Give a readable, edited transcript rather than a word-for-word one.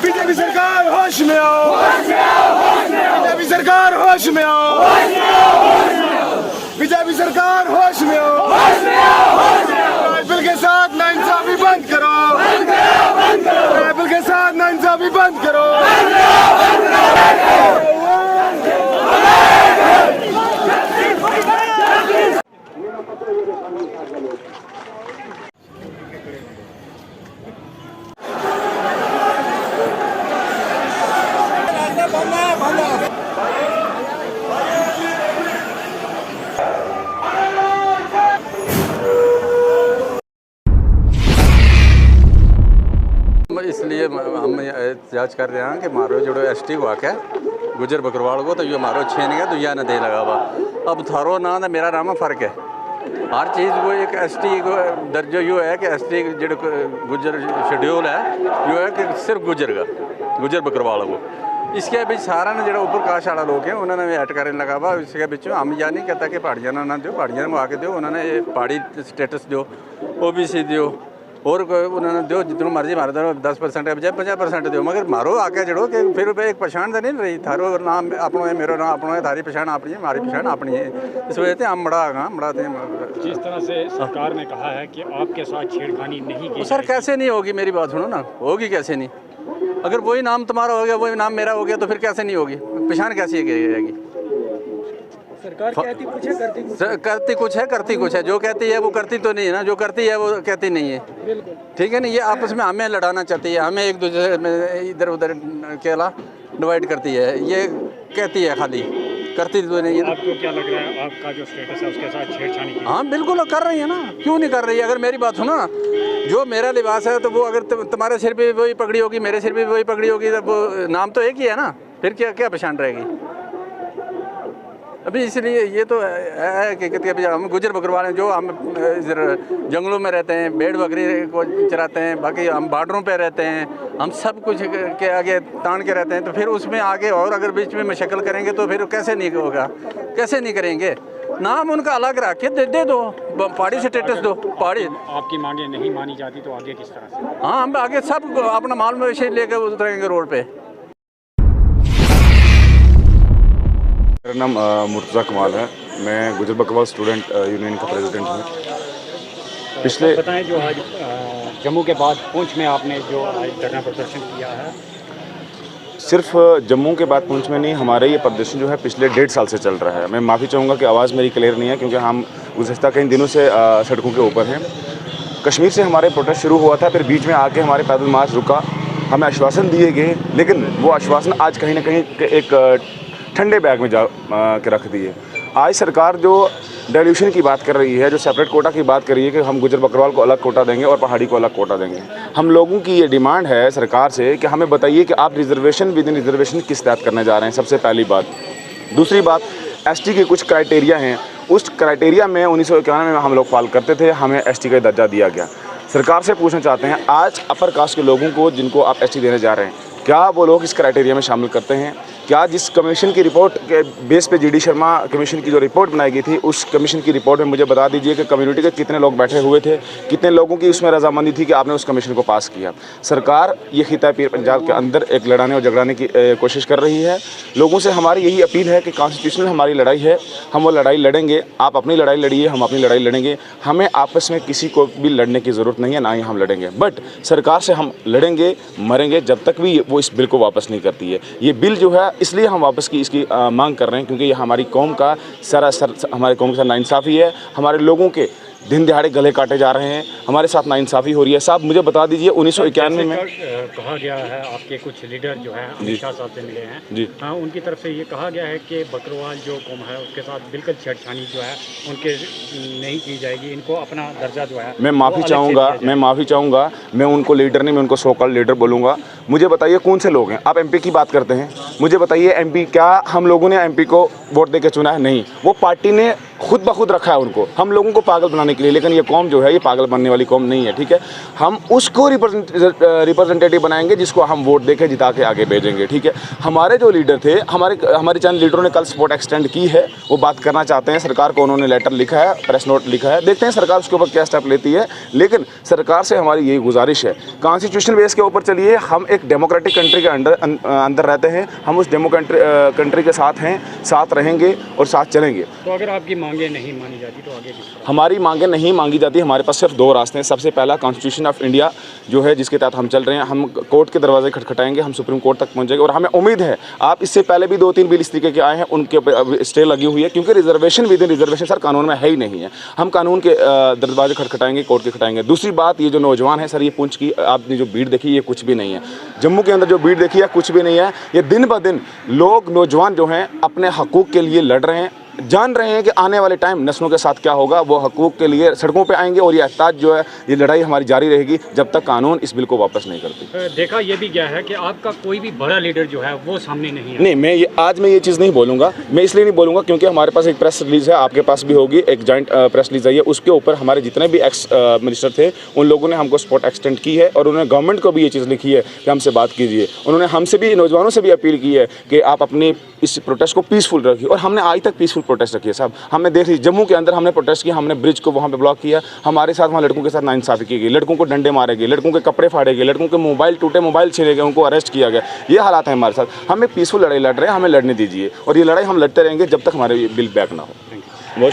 BJP सरकार होश में आओ, बीजेपी सरकार होश में आओ, बीजेपी सरकार होश में आओ। राइफल के साथ नाइंसाफी बंद करो, राइफल के साथ नाइंसाफी बंद करो। इसलिए हम एहतजाज कर रहे हैं कि मारो जो ST को आके गुजर बकरवाल को तो ये मारो छीन गया तो यह न दे लगा हुआ। अब थारो ना ना मेरा नाम फ़र्क है। हर चीज़ को एक ST को दर्जा यो है कि ST जो गुजर शेड्यूल है यो है कि सिर्फ गुजर बकरवाल को। इसके बीच सारा ने जो ऊपर काश वाला लोग हैं उन्होंने भी ऐड करने लगा हुआ। इसके बीच हम यह नहीं कहता कि पहाड़ियाँ ना दो, पहाड़ियाँ को आके दो, उन्होंने पहाड़ी स्टेटस दो, OBC दो और उन्होंने दो जितना मर्जी मारो दो 10% है बजाय 50% दो, मगर मारो आके जड़ो कि फिर एक पहचान तो नहीं रही। थारो नाम अपनों है, मेरो नाम अपनों है, थारी पहचान अपनी है, हमारी पहचान अपनी है। इस वजह से हम बढ़ाते हैं। जिस तरह से सरकार ने कहा है कि आपके साथ छेड़खानी नहीं की सर कैसे नहीं होगी, मेरी बात सुनो ना, होगी कैसे नहीं? अगर वही नाम तुम्हारा हो गया वही नाम मेरा हो गया तो फिर कैसे नहीं होगी? पहचान कैसी रहेगी? सरकार कहती कुछ है करती कुछ है। जो कहती है वो करती तो नहीं है ना, जो करती है वो कहती नहीं है। बिल्कुल ठीक है ना। ये आपस में हमें लड़ाना चाहती है, हमें एक दूसरे में इधर उधर केला डिवाइड करती है। ये कहती है खाली, करती तो नहीं है। आपको क्या लग रहा है आपका जो स्टेटस है उसके साथ छेड़छाड़ी की? हाँ बिल्कुल कर रही है ना, क्यों नहीं कर रही है? अगर मेरी बात सुनो ना, जो मेरा लिबास है तो वो अगर तुम्हारे सिर पे वही पगड़ी होगी, मेरे सिर पे वही पगड़ी होगी, तो वो नाम तो एक ही है ना, फिर क्या क्या पहचान रहेगी? अभी इसलिए ये तो है कि कहते हैं हम गुजर बकरवाल हैं, जो हम इधर जंगलों में रहते हैं, भेड़ बकरी को चराते हैं, बाकी हम बॉर्डरों पे रहते हैं, हम सब कुछ के आगे तान के रहते हैं। तो फिर उसमें आगे और अगर बीच में मशक्कल करेंगे तो फिर कैसे नहीं होगा, कैसे नहीं करेंगे? नाम उनका अलग रख के दे दो, पहाड़ी स्टेटस दो। पहाड़ी आपकी मांगे नहीं मानी जाती तो आगे किस तरह से? हाँ हम आगे सब अपना माल मवेशी लेकर उतरेंगे रोड पे। मेरा नाम मुर्तज़ा कमाल है, मैं गुजर बकरवाल स्टूडेंट यूनियन का प्रेसिडेंट हूँ। पिछले बताएं जो आज जम्मू के बाद पुंछ में आपने जो आज धरना प्रदर्शन किया है, सिर्फ जम्मू के बाद पुंछ में नहीं, हमारा ये प्रदर्शन जो है पिछले 1.5 साल से चल रहा है। मैं माफ़ी चाहूँगा कि आवाज़ मेरी क्लियर नहीं है क्योंकि हम गुज़श्ता कई दिनों से सड़कों के ऊपर हैं। कश्मीर से हमारे प्रोटेस्ट शुरू हुआ था, फिर बीच में आके हमारे पैदल मार्च रुका, हमें आश्वासन दिए गए, लेकिन वो आश्वासन आज कहीं ना कहीं एक ठंडे बैग में जा के रख दिए। आज सरकार जो डेवल्यूशन की बात कर रही है, जो सेपरेट कोटा की बात कर रही है कि हम गुजर बकरवाल को अलग कोटा देंगे और पहाड़ी को अलग कोटा देंगे, हम लोगों की ये डिमांड है सरकार से कि हमें बताइए कि आप रिजर्वेशन विद इन रिजर्वेशन किस तहत करने जा रहे हैं, सबसे पहली बात। दूसरी बात, ST के कुछ क्राइटेरिया हैं, उस क्राइटेरिया में 1991 में हम लोग फॉलो करते थे, हमें ST का दर्जा दिया गया। सरकार से पूछना चाहते हैं आज अपर कास्ट के लोगों को जिनको आप ST देने जा रहे हैं, क्या वो लोग इस क्राइटेरिया में शामिल करते हैं? क्या जिस कमीशन की रिपोर्ट के बेस पे GD शर्मा कमीशन की जो रिपोर्ट बनाई गई थी, उस कमीशन की रिपोर्ट में मुझे बता दीजिए कि कम्युनिटी के कितने लोग बैठे हुए थे, कितने लोगों की उसमें रजामंदी थी कि आपने उस कमीशन को पास किया? सरकार ये खिता पीर पंजाब के अंदर एक लड़ाने और झगड़ाने की कोशिश कर रही है। लोगों से हमारी यही अपील है कि कॉन्स्टिट्यूशनल हमारी लड़ाई है, हम वो लड़ाई लड़ेंगे। आप अपनी लड़ाई लड़िए, हम अपनी लड़ाई लड़ेंगे। हमें आपस में किसी को भी लड़ने की ज़रूरत नहीं है, ना ही हम लड़ेंगे। बट सरकार से हम लड़ेंगे, मरेंगे जब तक भी वो इस बिल को वापस नहीं करती है। ये बिल जो है इसलिए हम वापस इसकी मांग कर रहे हैं क्योंकि ये हमारी कौम का सरासर, हमारे कौम के साथ नाइंसाफ़ी है। हमारे लोगों के दिन दिहाड़े गले काटे जा रहे हैं, हमारे साथ नाइंसाफ़ी हो रही है। साहब मुझे बता दीजिए 1991 में कहा गया है, आपके कुछ लीडर जो हैं अमित शाह साहब से मिले हैं जी, हाँ, उनकी तरफ से ये कहा गया है कि बकरवाल जो कौम है उसके साथ बिल्कुल छेड़छाड़ी जो है उनके नहीं की जाएगी, इनको अपना दर्जा जो है। मैं माफ़ी चाहूँगा, मैं उनको लीडर नहीं, मैं उनको सो कॉल्ड लीडर बोलूँगा। मुझे बताइए कौन से लोग हैं? आप MP की बात करते हैं, मुझे बताइए MP, क्या हम लोगों ने MP को वोट दे के चुना है, नहीं, वो पार्टी ने खुद ब खुद रखा है उनको, हम लोगों को पागल बनाने के लिए। लेकिन ये कौम जो है ये पागल बनने वाली कौम नहीं है, ठीक है। हम उसको रिप्रेजेंटेटिव बनाएंगे जिसको हम वोट दे के जिता के आगे भेजेंगे, ठीक है। हमारे जो लीडर थे, हमारे चंद लीडरों ने कल सपोर्ट एक्सटेंड की है, वो बात करना चाहते हैं सरकार को, उन्होंने लेटर लिखा है, प्रेस नोट लिखा है, देखते हैं सरकार उसके ऊपर क्या स्टेप लेती है। लेकिन सरकार से हमारी यही गुजारिश है, कॉन्स्टिट्यूशन बेस के ऊपर चलिए, हम एक डेमोक्रेटिक कंट्री के अंदर रहते हैं, हम उस कंट्री के साथ हैं, साथ रहेंगे और साथ चलेंगे। तो अगर आपकी मांगें नहीं मानी जाती तो आगे किस तरह? हमारी मांगें नहीं मांगी जाती, हमारे पास सिर्फ दो रास्ते हैं। सबसे पहला कॉन्स्टिट्यूशन ऑफ इंडिया जो है, जिसके तहत हम चल रहे हैं, हम कोर्ट के दरवाजे खटखटाएंगे, हम सुप्रीम कोर्ट तक पहुंचेंगे। और हमें उम्मीद है, आप इससे पहले भी 2-3 बिल इस तरीके के आए हैं, उनके स्टे लगी हुई है, क्योंकि reservation with in reservation sir कानून में है ही नहीं है। हम कानून के दरवाजे खटखटाएंगे, कोर्ट के खटाएंगे। दूसरी बात, ये जो नौजवान है सर, ये पुंछ की आपने जो भीड़ देखी, ये कुछ भी नहीं है। जम्मू के अंदर जो भीड़ देखी है, कुछ भी नहीं है। ये दिन ब दिन लोग, नौजवान जो हैं, अपने हकूक़ के लिए लड़ रहे हैं, जान रहे हैं कि आने वाले टाइम नस्लों के साथ क्या होगा। वो हकूक़ के लिए सड़कों पे आएंगे और ये एहताज जो है, ये लड़ाई हमारी जारी रहेगी जब तक कानून इस बिल को वापस नहीं करती। देखा ये भी गया है कि आपका कोई भी बड़ा लीडर जो है वो सामने नहीं है। नहीं, आज मैं ये चीज़ नहीं बोलूँगा। मैं इसलिए नहीं बोलूँगा क्योंकि हमारे पास एक प्रेस रिलीज़ है, आपके पास भी होगी, एक जॉइंट प्रेस रिलीज़ आई है। उसके ऊपर हमारे जितने भी एक्स मिनिस्टर थे, उन लोगों ने हमको सपोर्ट एक्सटेंड की है और उन्होंने गवर्नमेंट को भी ये चीज़ लिखी है कि हमसे बात कीजिए। उन्होंने हमसे भी, नौजवानों से भी अपील की है कि आप अपनी इस प्रोटेस्ट को पीसफुल रखिए। और हमने आज तक पीसफुल प्रोटेस्ट रखी है साहब। हमने देख ली, जम्मू के अंदर हमने प्रोटेस्ट किया, हमने ब्रिज को वहाँ पे ब्लॉक किया, हमारे साथ वहाँ लड़कों के साथ नाइंसाफ़ी की गई, लड़कों को डंडे मारे गए, लड़कों के कपड़े फाड़े गए, लड़कों के मोबाइल टूटे, मोबाइल छीने गए, उनको अरेस्ट किया गया। ये हालात हैं हमारे साथ। हम एक पीसफुल लड़ाई लड़ रहे हैं, हमें लड़ने दीजिए और ये लड़ाई हम लड़ते रहेंगे जब तक हमारे बिल बैक ना हो।